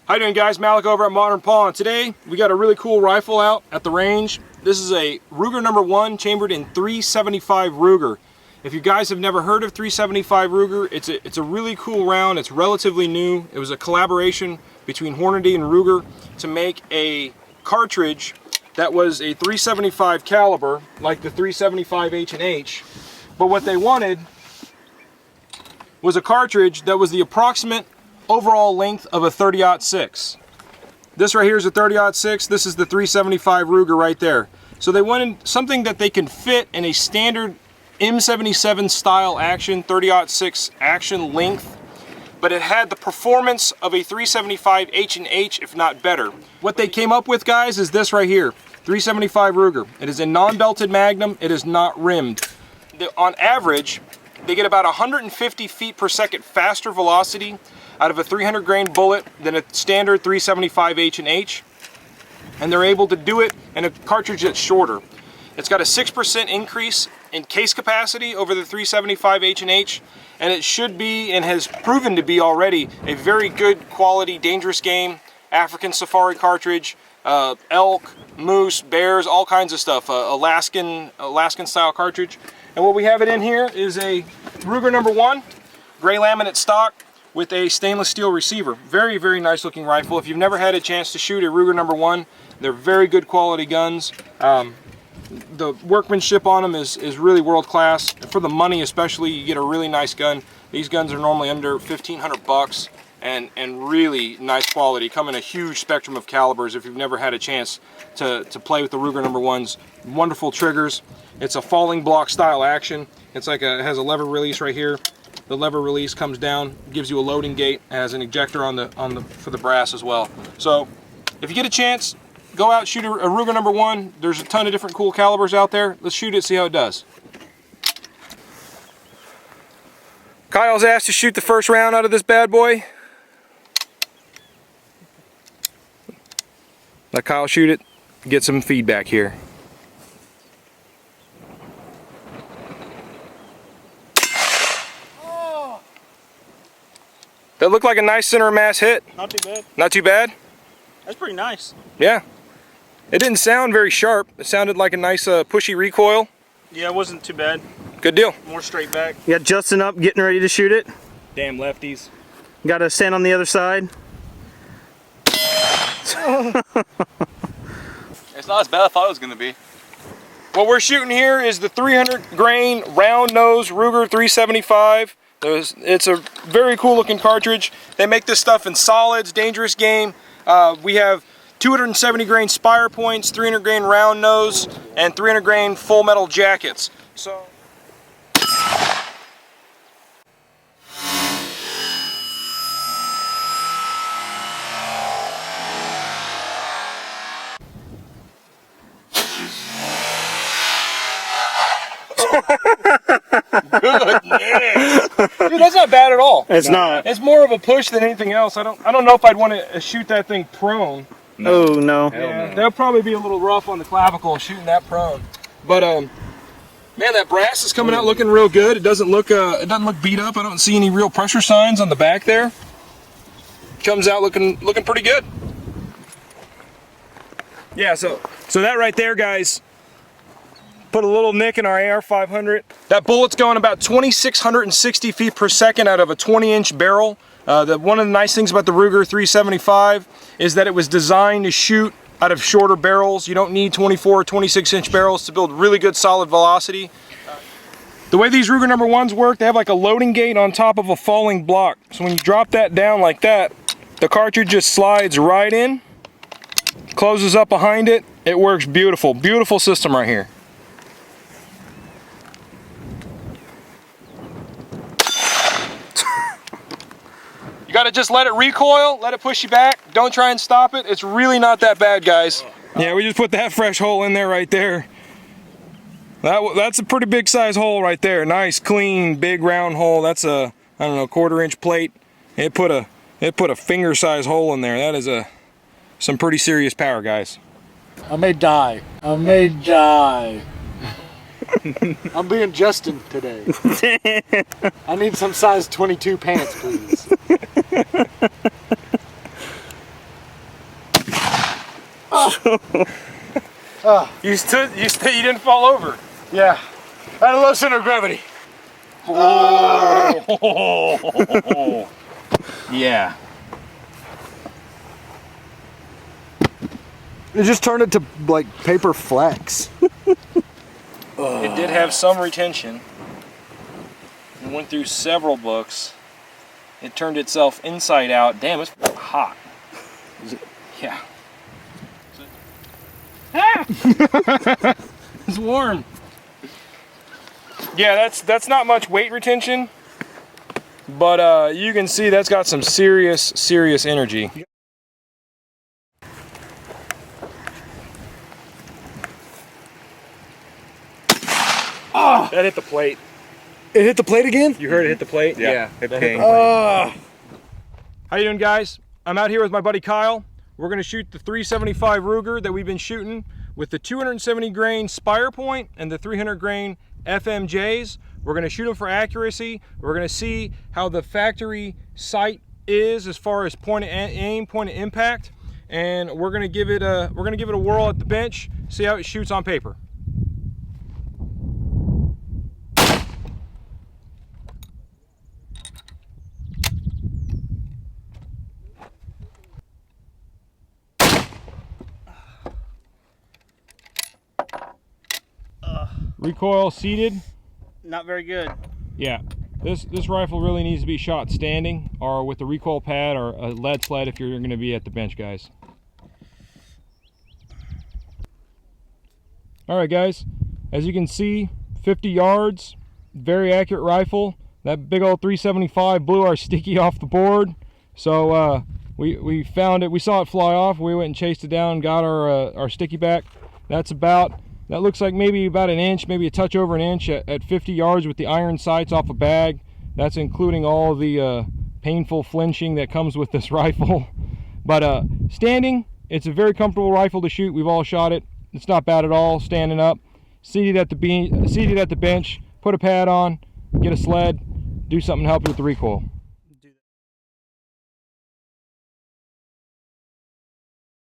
How you doing, guys? Malik over at Modern Pawn. Today we got a really cool rifle out at the range. This is a Ruger No. 1 chambered in 375 Ruger. If you guys have never heard of 375 Ruger, it's a really cool round. It's relatively new. It was a collaboration between Hornady and Ruger to make a cartridge that was a 375 caliber, like the 375 H&H. But what they wanted was a cartridge that was the approximate overall length of a 30-06. This right here is a 30-06. This is the 375 Ruger right there. So they wanted something that they can fit in a standard M77 style action, 30-06 action length, but it had the performance of a 375 H&H, if not better. What they came up with, guys, is this right here, 375 Ruger. It is a non-belted magnum. It is not rimmed. On average, they get about 150 feet per second faster velocity out of a 300 grain bullet than a standard 375 H&H, and they're able to do it in a cartridge that's shorter. It's got a 6% increase in case capacity over the 375 H&H, and it should be, and has proven to be already, a very good quality dangerous game African safari cartridge. Elk, moose, bears, all kinds of stuff. Alaskan style cartridge. And what we have it in here is a Ruger No. 1 gray laminate stock with a stainless steel receiver. Very, very nice looking rifle. If you've never had a chance to shoot a Ruger No. 1, they're very good quality guns. The workmanship on them is really world class. For the money especially, you get a really nice gun. These guns are normally under 1,500 bucks and really nice quality. Come in a huge spectrum of calibers if you've never had a chance to play with the Ruger No. 1s. Wonderful triggers. It's a falling block style action. It's like it has a lever release right here. The lever release comes down, gives you a loading gate, has an ejector for the brass as well. So if you get a chance, go out, shoot a Ruger No. 1. There's a ton of different cool calibers out there. Let's shoot it, see how it does. Kyle's asked to shoot the first round out of this bad boy. Let Kyle shoot it, get some feedback here. That looked like a nice center of mass hit. Not too bad. Not too bad? That's pretty nice. Yeah. It didn't sound very sharp. It sounded like a nice pushy recoil. Yeah, it wasn't too bad. Good deal. More straight back. You got Justin up, getting ready to shoot it. Damn lefties. Got to stand on the other side. It's not as bad as I thought it was going to be. What we're shooting here is the 300 grain round nose Ruger 375. It's a very cool looking cartridge. They make this stuff in solids, dangerous game. We have 270 grain spire points, 300 grain round nose, and 300 grain full metal jackets. So goodness. Dude, that's not bad at all. It's not. It's more of a push than anything else. I don't know if I'd want to shoot that thing prone. No. Oh no. Yeah, that'll probably be a little rough on the clavicle shooting that prone. But man, that brass is coming out looking real good. It doesn't look beat up. I don't see any real pressure signs on the back there. Comes out looking pretty good. Yeah, so that right there, guys, put a little nick in our AR-500. That bullet's going about 2,660 feet per second out of a 20-inch barrel. One of the nice things about the Ruger 375 is that it was designed to shoot out of shorter barrels. You don't need 24 or 26-inch barrels to build really good solid velocity. The way these Ruger No. 1s work, they have like a loading gate on top of a falling block. So when you drop that down like that, the cartridge just slides right in, closes up behind it. It works beautiful. Beautiful system right here. You gotta just let it recoil, let it push you back. Don't try and stop it. It's really not that bad, guys. Yeah, we just put that fresh hole in there right there. That's a pretty big size hole right there. Nice, clean, big round hole. That's a, I don't know, 1/4-inch plate. It put a finger size hole in there. That is some pretty serious power, guys. I may die. I may die. I'm being Justin today. I need some size 22 pants, please. You didn't fall over. Yeah. I had a low center of gravity. Oh. Yeah. It just turned into like paper flex. It did have some retention. It went through several books. It turned itself inside out. Damn, it's hot. Is it? Yeah. It's warm. Yeah, that's not much weight retention, but you can see that's got some serious energy. That hit the plate. It hit the plate again? You heard it hit the plate? Yeah, it came. How you doing, guys? I'm out here with my buddy Kyle. We're gonna shoot the 375 Ruger that we've been shooting with the 270 grain Spire Point and the 300 grain FMJs. We're gonna shoot them for accuracy. We're gonna see how the factory sight is as far as point of aim, point of impact, and we're gonna give it a whirl at the bench, see how it shoots on paper. Recoil seated. Not very good. Yeah, this rifle really needs to be shot standing or with a recoil pad or a lead sled if you're going to be at the bench, guys. All right, guys, as you can see, 50 yards, very accurate rifle. That big old 375 blew our sticky off the board. So we found it, we saw it fly off. We went and chased it down and got our sticky back. That looks like maybe about an inch, maybe a touch over an inch at 50 yards with the iron sights off a bag. That's including all the painful flinching that comes with this rifle. But standing, it's a very comfortable rifle to shoot. We've all shot it. It's not bad at all. Standing up, seated at the bench, put a pad on, get a sled, do something to help you with the recoil.